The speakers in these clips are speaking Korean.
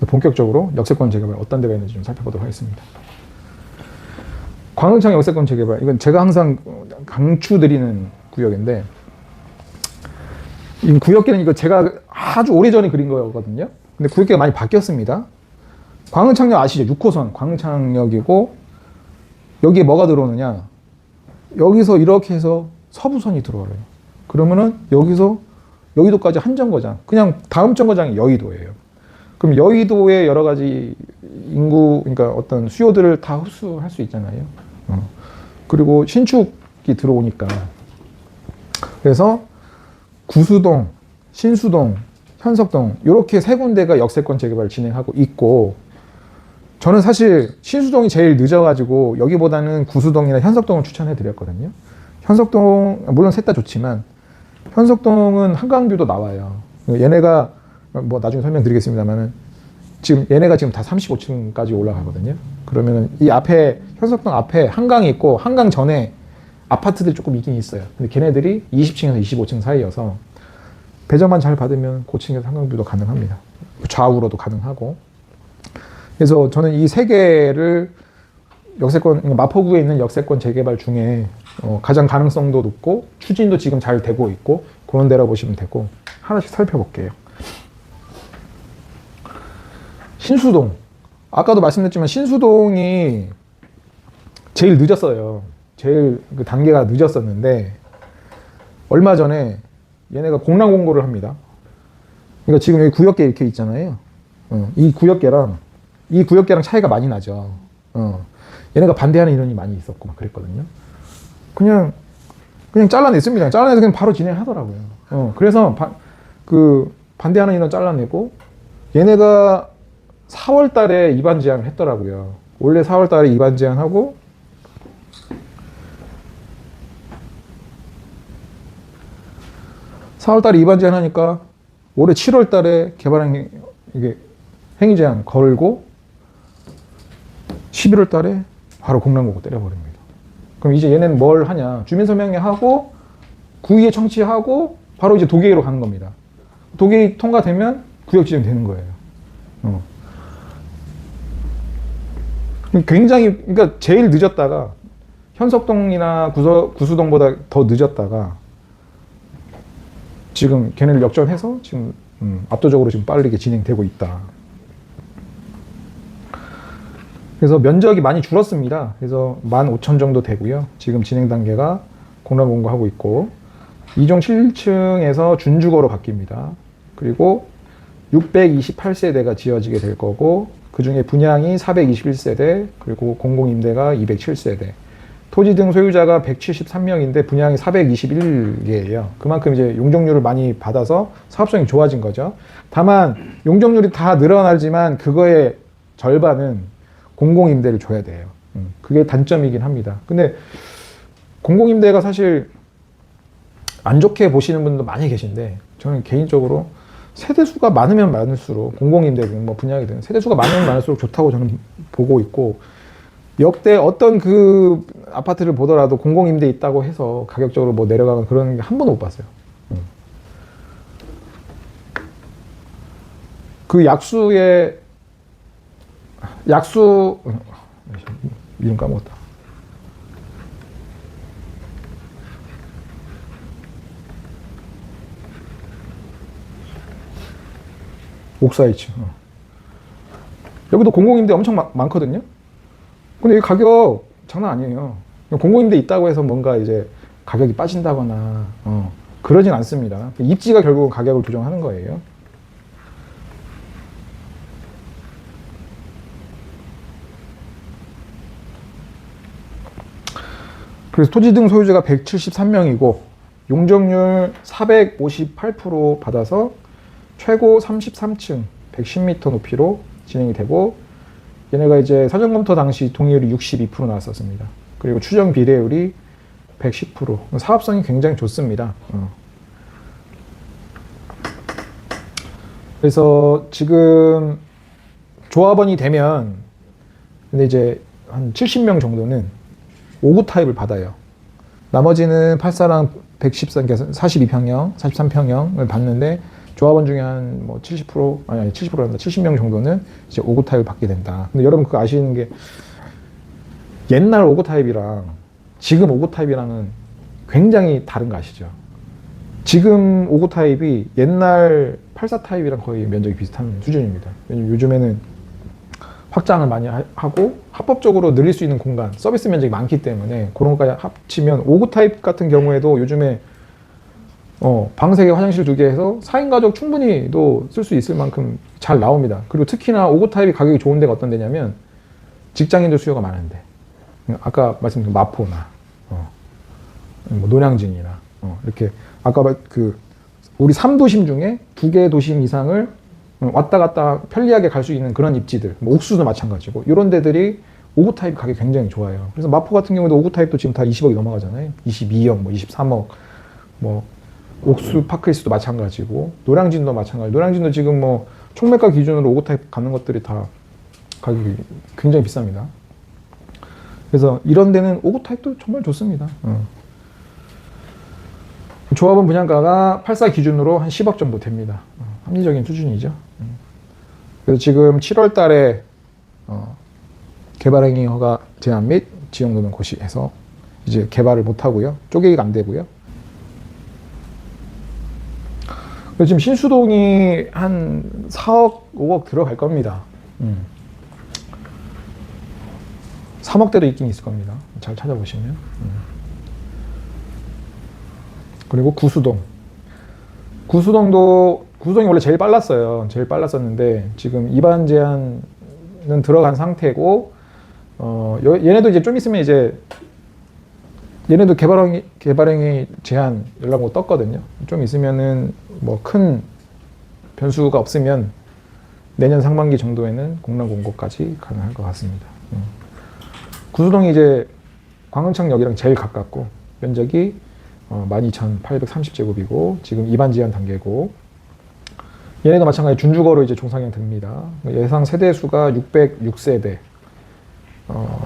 본격적으로 역세권 재개발 어떤 데가 있는지 좀 살펴보도록 하겠습니다. 광흥창 역세권 재개발, 이건 제가 항상 강추드리는 구역인데, 이 구역계는 이거 제가 아주 오래전에 그린 거거든요. 근데 구역계가 많이 바뀌었습니다. 광흥창역 아시죠? 6호선 광흥창역이고, 여기에 뭐가 들어오느냐, 여기서 이렇게 해서 서부선이 들어와요. 그러면은 여기서 여의도까지 한 정거장, 그냥 다음 정거장이 여의도예요. 그럼 여의도의 여러 가지 인구, 그러니까 어떤 수요들을 다 흡수할 수 있잖아요. 그리고 신축이 들어오니까. 그래서 구수동, 신수동, 현석동 이렇게 세 군데가 역세권 재개발을 진행하고 있고, 저는 사실 신수동이 제일 늦어가지고 여기보다는 구수동이나 현석동을 추천해 드렸거든요. 현석동, 물론 셋 다 좋지만 현석동은 한강뷰도 나와요. 얘네가 뭐 나중에 설명드리겠습니다만은 지금 얘네가 지금 다 35층까지 올라가거든요. 그러면은 이 앞에 현석동 앞에 한강이 있고 한강 전에 아파트들이 조금 있긴 있어요. 근데 걔네들이 20층에서 25층 사이여서 배정만 잘 받으면 고층에서 한강뷰도 가능합니다. 좌우로도 가능하고. 그래서 저는 이 세 개를 역세권, 마포구에 있는 역세권 재개발 중에 가장 가능성도 높고 추진도 지금 잘 되고 있고 그런 데라고 보시면 되고, 하나씩 살펴볼게요. 신수동. 아까도 말씀드렸지만 신수동이 제일 늦었어요. 제일 그 단계가 늦었었는데 얼마 전에 얘네가 공란 공고를 합니다. 그러니까 지금 여기 구역계 이렇게 있잖아요. 이 구역계랑 차이가 많이 나죠. 얘네가 반대하는 인원이 많이 있었고 막 그랬거든요. 그냥 잘라냈습니다. 잘라내서 그냥 바로 진행하더라고요. 그래서 반대하는 인원 잘라내고, 얘네가 4월 달에 입안 제한을 했더라고요. 원래 4월 달에 입안 제한하고, 입안 제한하니까 올해 7월 달에 개발행 이게 행위 제한 걸고 11월 달에 바로 공란공고 때려버립니다. 그럼 이제 얘네는 뭘 하냐? 주민설명회 하고 구의회 청취하고 바로 이제 도계회로 가는 겁니다. 도계회 통과되면 구역 지정이 되는 거예요. 굉장히, 그러니까 제일 늦었다가 현석동이나 구수동보다 더 늦었다가 지금 걔네를 역전해서 지금 압도적으로 지금 빠르게 진행되고 있다. 그래서 면적이 많이 줄었습니다. 그래서 15,000 정도 되고요. 지금 진행 단계가 공란 공고하고 있고, 2종 7층에서 준주거로 바뀝니다. 그리고 628세대가 지어지게 될 거고, 그 중에 분양이 421세대, 그리고 공공임대가 207세대. 토지 등 소유자가 173명인데 분양이 421개예요. 그만큼 이제 용적률을 많이 받아서 사업성이 좋아진 거죠. 다만 용적률이 다 늘어나지만 그거의 절반은 공공임대를 줘야 돼요. 그게 단점이긴 합니다. 근데 공공임대가 사실 안 좋게 보시는 분도 많이 계신데, 저는 개인적으로 세대수가 많으면 많을수록 공공임대든 뭐 분양이든 세대수가 많으면 많을수록 좋다고 저는 보고 있고, 역대 어떤 그 아파트를 보더라도 공공임대 있다고 해서 가격적으로 뭐 내려가는 그런 게 한 번도 못 봤어요. 그 약수 이름 까먹었다. 옥사이츠. 여기도 공공임대 엄청 많거든요. 근데 이 가격 장난 아니에요. 공공임대 있다고 해서 뭔가 이제 가격이 빠진다거나 그러진 않습니다. 입지가 결국은 가격을 조정하는 거예요. 그래서 토지 등 소유자가 173명이고 용적률 458% 받아서 최고 33층 110m 높이로 진행이 되고, 얘네가 이제 사전검토 당시 동의율이 62% 나왔었습니다. 그리고 추정 비례율이 110%. 사업성이 굉장히 좋습니다. 그래서 지금 조합원이 되면, 근데 이제 한 70명 정도는 5구 타입을 받아요. 나머지는 84랑 114, 42평형, 43평형을 받는데, 조합원 중에 한 뭐 70% 아니 70%란다 70명 정도는 이제 5구 타입을 받게 된다. 근데 여러분 그거 아시는 게 옛날 5구 타입이랑 지금 5구 타입이랑은 굉장히 다른 거 아시죠? 지금 5구 타입이 옛날 84 타입이랑 거의 면적이 비슷한 수준입니다. 왜냐면 요즘에는 확장을 많이 하고 합법적으로 늘릴 수 있는 공간, 서비스 면적이 많기 때문에 그런 것까지 합치면 5구 타입 같은 경우에도 요즘에 방 3개, 화장실 2개 해서 4인 가족 충분히도 쓸 수 있을 만큼 잘 나옵니다. 그리고 특히나 5구 타입이 가격이 좋은 데가 어떤 데냐면 직장인들 수요가 많은데 아까 말씀드린 마포나 뭐 노량진이나 이렇게 아까 우리 3도심 중에 2개 도심 이상을 왔다 갔다 편리하게 갈 수 있는 그런 입지들, 뭐 옥수도 마찬가지고 이런 데들이 5구 타입 가격이 굉장히 좋아요. 그래서 마포 같은 경우도 5구 타입도 지금 다 20억이 넘어가잖아요. 22억, 뭐 23억, 뭐 옥수 파크리스도 마찬가지고 노량진도 마찬가지. 노량진도 지금 뭐 총매가 기준으로 5구 타입 가는 것들이 다 가격이 굉장히 비쌉니다. 그래서 이런 데는 5구 타입도 정말 좋습니다. 조합원 분양가가 84 기준으로 한 10억 정도 됩니다. 합리적인 수준이죠. 그래서 지금 7월 달에 개발행위 허가 제한 및 지역노동 고시해서 이제 개발을 못 하고요. 쪼개기가 안 되고요. 그래서 지금 신수동이 한 4억, 5억 들어갈 겁니다. 3억대도 있긴 있을 겁니다. 잘 찾아보시면. 그리고 구수동. 구수동이 원래 제일 빨랐어요. 제일 빨랐었는데 지금 입안 제한은 들어간 상태고 얘네도 이제 좀 있으면 이제 얘네도 개발행위 제한 연락 떴거든요. 좀 있으면은 뭐 큰 변수가 없으면 내년 상반기 정도에는 공란 공고까지 가능할 것 같습니다. 구수동이 이제 광흥창역이랑 제일 가깝고 면적이 12,830제곱이고 지금 입안 제한 단계고 얘네도 마찬가지 준주거로 이제 종상향 됩니다. 예상 세대 수가 606세대,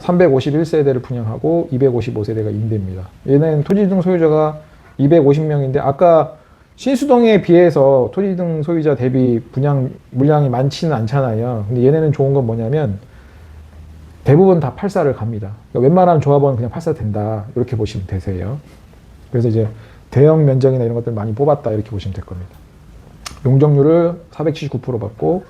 351세대를 분양하고 255세대가 임대입니다. 얘는 토지 등 소유자가 250명인데 아까 신수동에 비해서 토지 등 소유자 대비 분양 물량이 많지는 않잖아요. 근데 얘네는 좋은 건 뭐냐면 대부분 다 84를 갑니다. 그러니까 웬만한 조합원은 그냥 84 된다 이렇게 보시면 되세요. 그래서 이제 대형 면적이나 이런 것들 많이 뽑았다 이렇게 보시면 될 겁니다. 용적률을 479% 받고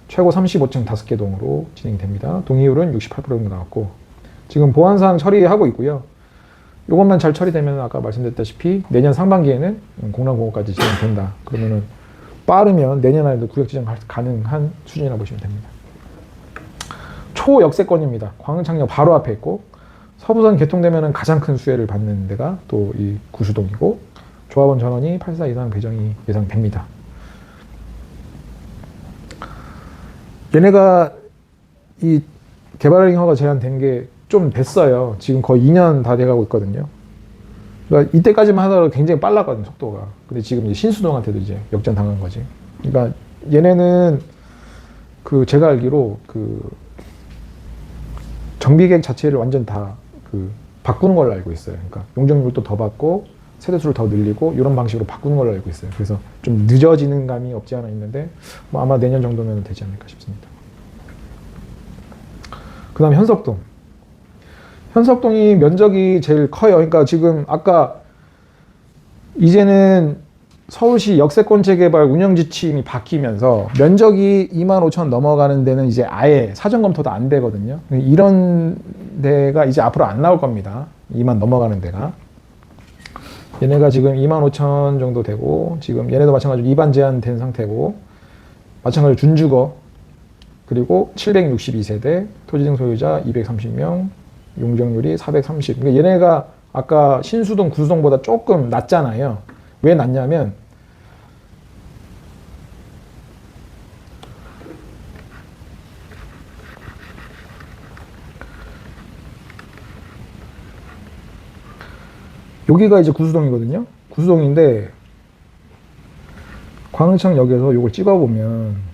최고 35층 5개 동으로 진행됩니다. 동의율은 68% 정도 나왔고 지금 보안사항 처리하고 있고요. 이것만 잘 처리되면 아까 말씀드렸다시피 내년 상반기에는 공란공고까지 진행된다. 그러면은 빠르면 내년 안에도 구역 지정 가능한 수준이라고 보시면 됩니다. 초역세권입니다. 광흥창역 바로 앞에 있고 서부선 개통되면 가장 큰 수혜를 받는 데가 또 이 구수동이고 조합원 전원이 84 이상 배정이 예상됩니다. 얘네가 이 개발행위 허가 제한된 게 좀 됐어요. 지금 거의 2년 다 돼가고 있거든요. 그러니까 이때까지만 하더라도 굉장히 빨랐거든요, 속도가. 근데 지금 이제 신수동한테도 이제 역전 당한 거지. 그러니까 얘네는 제가 알기로 정비 계획 자체를 완전 다 바꾸는 걸로 알고 있어요. 그러니까 용적률도 더 받고 세대수를 더 늘리고 이런 방식으로 바꾸는 걸로 알고 있어요. 그래서 좀 늦어지는 감이 없지 않아 있는데 뭐 아마 내년 정도면 되지 않을까 싶습니다. 그 다음에 현석동. 현석동이 면적이 제일 커요. 그러니까 지금 아까 이제는 서울시 역세권 재개발 운영 지침이 바뀌면서 면적이 25,000 넘어가는 데는 이제 아예 사전 검토도 안 되거든요. 이런 데가 이제 앞으로 안 나올 겁니다. 2만 넘어가는 데가. 얘네가 지금 25,000 정도 되고 지금 얘네도 마찬가지로 입안 제한된 상태고 마찬가지로 준주거 그리고 762세대 토지등 소유자 230명 용적률이 430. 그러니까 얘네가 아까 신수동, 구수동보다 조금 낮잖아요. 왜 낮냐면 여기가 이제 구수동이거든요. 구수동인데 광흥창역에서 이걸 찍어보면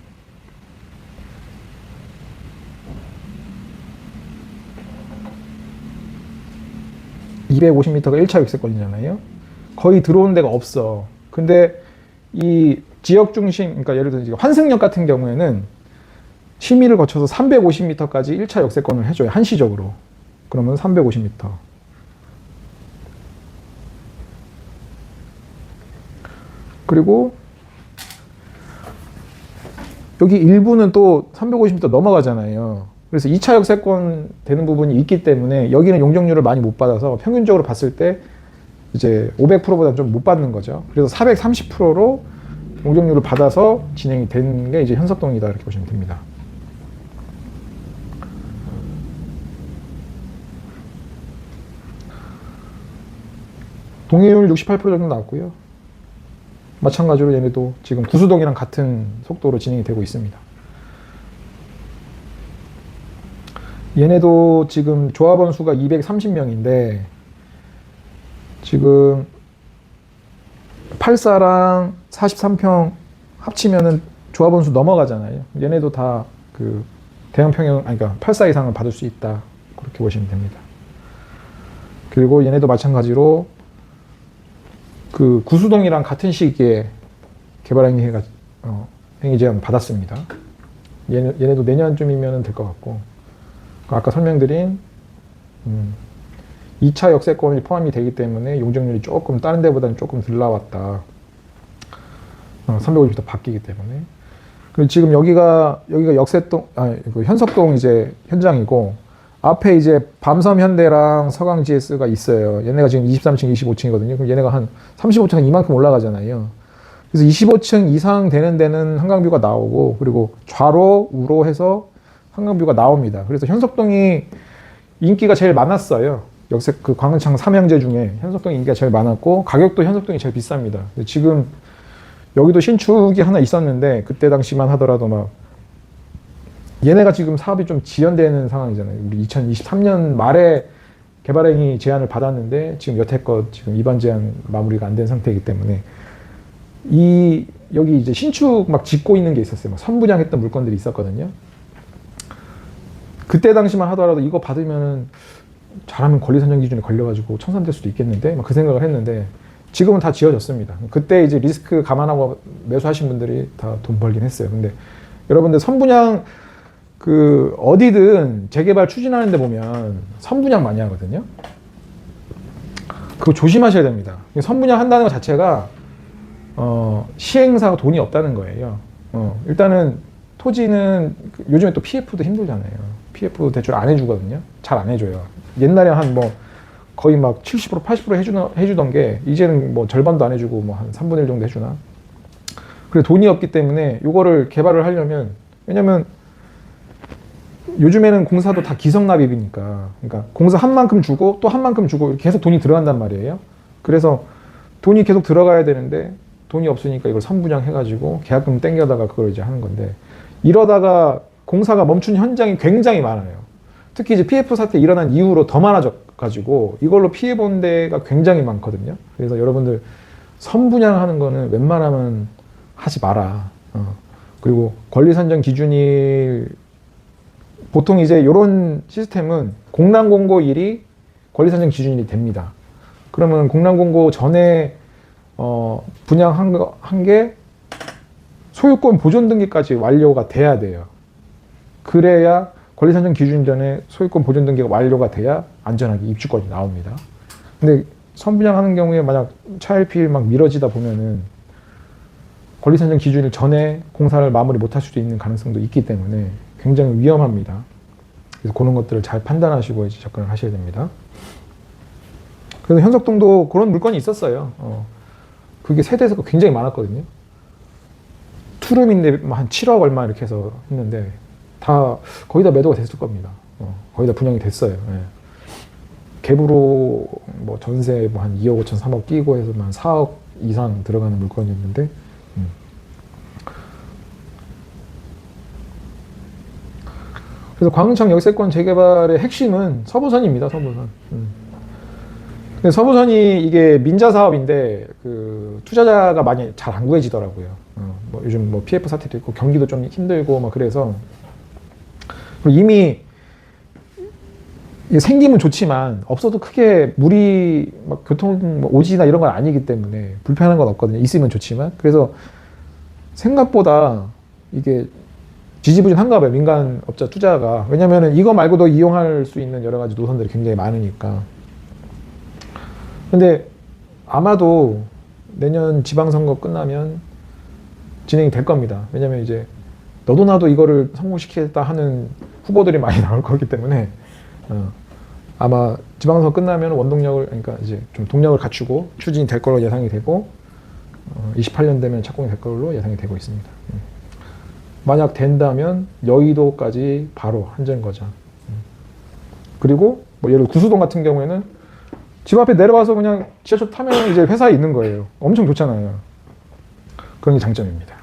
250m가 1차 역세권이잖아요. 거의 들어오는 데가 없어. 근데 이 지역 중심, 그러니까 예를 들어 환승역 같은 경우에는 심의를 거쳐서 350m까지 1차 역세권을 해줘요. 한시적으로. 그러면 350m. 그리고 여기 일부는 또 350m 넘어가잖아요. 그래서 2차 역세권 되는 부분이 있기 때문에 여기는 용적률을 많이 못 받아서 평균적으로 봤을 때 이제 500%보다 좀 못 받는 거죠. 그래서 430%로 용적률을 받아서 진행이 되는 게 이제 현석동이다 이렇게 보시면 됩니다. 동의율 68% 정도 나왔고요. 마찬가지로 얘네도 지금 구수동이랑 같은 속도로 진행이 되고 있습니다. 얘네도 지금 조합원 수가 230명인데 지금 84랑 43평 합치면은 조합원 수 넘어가잖아요. 얘네도 다 그 대형 평형, 아니 그러니까 84 이상을 받을 수 있다. 그렇게 보시면 됩니다. 그리고 얘네도 마찬가지로 그 구수동이랑 같은 시기에 개발행위가 행위 제한 받았습니다. 얘네도 내년쯤이면 될 것 같고, 아까 설명드린 2차 역세권이 포함이 되기 때문에 용적률이 조금 다른 데보다는 조금 덜 나왔다. 350m 바뀌기 때문에. 그리고 지금 여기가 역세동, 현석동 이제 현장이고, 앞에 이제 밤섬 현대랑 서강 GS가 있어요. 얘네가 지금 23층, 25층이거든요. 그럼 얘네가 한 35층 이만큼 올라가잖아요. 그래서 25층 이상 되는 데는 한강뷰가 나오고, 그리고 좌로, 우로 해서 한강뷰가 나옵니다. 그래서 현석동이 인기가 제일 많았어요. 그 광흥창 3형제 중에 현석동이 인기가 제일 많았고, 가격도 현석동이 제일 비쌉니다. 지금 여기도 신축이 하나 있었는데, 그때 당시만 하더라도 막 얘네가 지금 사업이 좀 지연되는 상황이잖아요. 우리 2023년 말에 개발행위 제한을 받았는데 지금 여태껏 지금 입안 제한 마무리가 안 된 상태이기 때문에 여기 이제 신축 막 짓고 있는 게 있었어요. 막 선분양했던 물건들이 있었거든요. 그때 당시만 하더라도 이거 받으면 잘하면 권리산정 기준에 걸려가지고 청산될 수도 있겠는데 막 그 생각을 했는데 지금은 다 지어졌습니다. 그때 이제 리스크 감안하고 매수하신 분들이 다 돈 벌긴 했어요. 근데 여러분들 선분양 어디든 재개발 추진하는 데 보면 선분양 많이 하거든요. 그거 조심하셔야 됩니다. 선분양 한다는 것 자체가 시행사가 돈이 없다는 거예요. 일단은 토지는 요즘에 또 PF도 힘들잖아요. PF 대출 안 해주거든요. 잘 안 해줘요. 옛날에 한 뭐 거의 막 70% 80% 해주던 게 이제는 뭐 절반도 안 해주고 뭐 한 3분의 1 정도 해주나. 그래 돈이 없기 때문에 이거를 개발을 하려면, 왜냐면 요즘에는 공사도 다 기성납입이니까, 그러니까 공사 한 만큼 주고 또 한 만큼 주고 이렇게 계속 돈이 들어간단 말이에요. 그래서 돈이 계속 들어가야 되는데 돈이 없으니까 이걸 선분양 해가지고 계약금 땡겨다가 그걸 이제 하는 건데, 이러다가 공사가 멈춘 현장이 굉장히 많아요. 특히 이제 PF 사태 일어난 이후로 더 많아져가지고 이걸로 피해 본 데가 굉장히 많거든요. 그래서 여러분들 선분양하는 거는 웬만하면 하지 마라. 그리고 권리산정 기준이 보통 이제 이런 시스템은 공란공고 일이 권리산정 기준이 됩니다. 그러면 공란공고 전에 분양한 게 소유권 보존 등기까지 완료가 돼야 돼요. 그래야 권리산정 기준 전에 소유권 보존 등기가 완료가 돼야 안전하게 입주권이 나옵니다. 근데 선분양하는 경우에 만약 차일피일 막 미뤄지다 보면은 권리산정 기준일 전에 공사를 마무리 못할 수도 있는 가능성도 있기 때문에 굉장히 위험합니다. 그래서 그런 것들을 잘 판단하시고 이제 접근을 하셔야 됩니다. 그래서 현석동도 그런 물건이 있었어요. 그게 세대에서 굉장히 많았거든요. 투룸인데 한 7억 얼마 이렇게 해서 했는데 거의 다 매도가 됐을 겁니다. 거의 다 분양이 됐어요. 예. 갭으로 뭐 전세 뭐 한 2억 5천 3억 끼고 해서 한 4억 이상 들어가는 물건이었는데, 그래서 광흥창 역세권 재개발의 핵심은 서부선입니다. 서부선. 근데 서부선이 이게 민자 사업인데 그 투자자가 많이 잘 안 구해지더라고요. 뭐 요즘 뭐 PF 사태도 있고 경기도 좀 힘들고 막 그래서, 이미 생기면 좋지만 없어도 크게 물이 막 교통 뭐 오지나 이런 건 아니기 때문에 불편한 건 없거든요. 있으면 좋지만. 그래서 생각보다 이게 지지부진한가 봐요. 민간 업자 투자가. 왜냐면은 이거 말고도 이용할 수 있는 여러 가지 노선들이 굉장히 많으니까. 근데 아마도 내년 지방선거 끝나면 진행이 될 겁니다. 왜냐면 이제 너도 나도 이거를 성공시키겠다 하는 후보들이 많이 나올 거기 때문에 아마 지방선거 끝나면 원동력을, 그러니까 이제 좀 동력을 갖추고 추진이 될 걸로 예상이 되고 28년 되면 착공이 될 걸로 예상이 되고 있습니다. 만약 된다면 여의도까지 바로 한전거장. 그리고 뭐 예를 들어 구수동 같은 경우에는 집 앞에 내려와서 그냥 지하철 타면 이제 회사에 있는 거예요. 엄청 좋잖아요. 그런 게 장점입니다.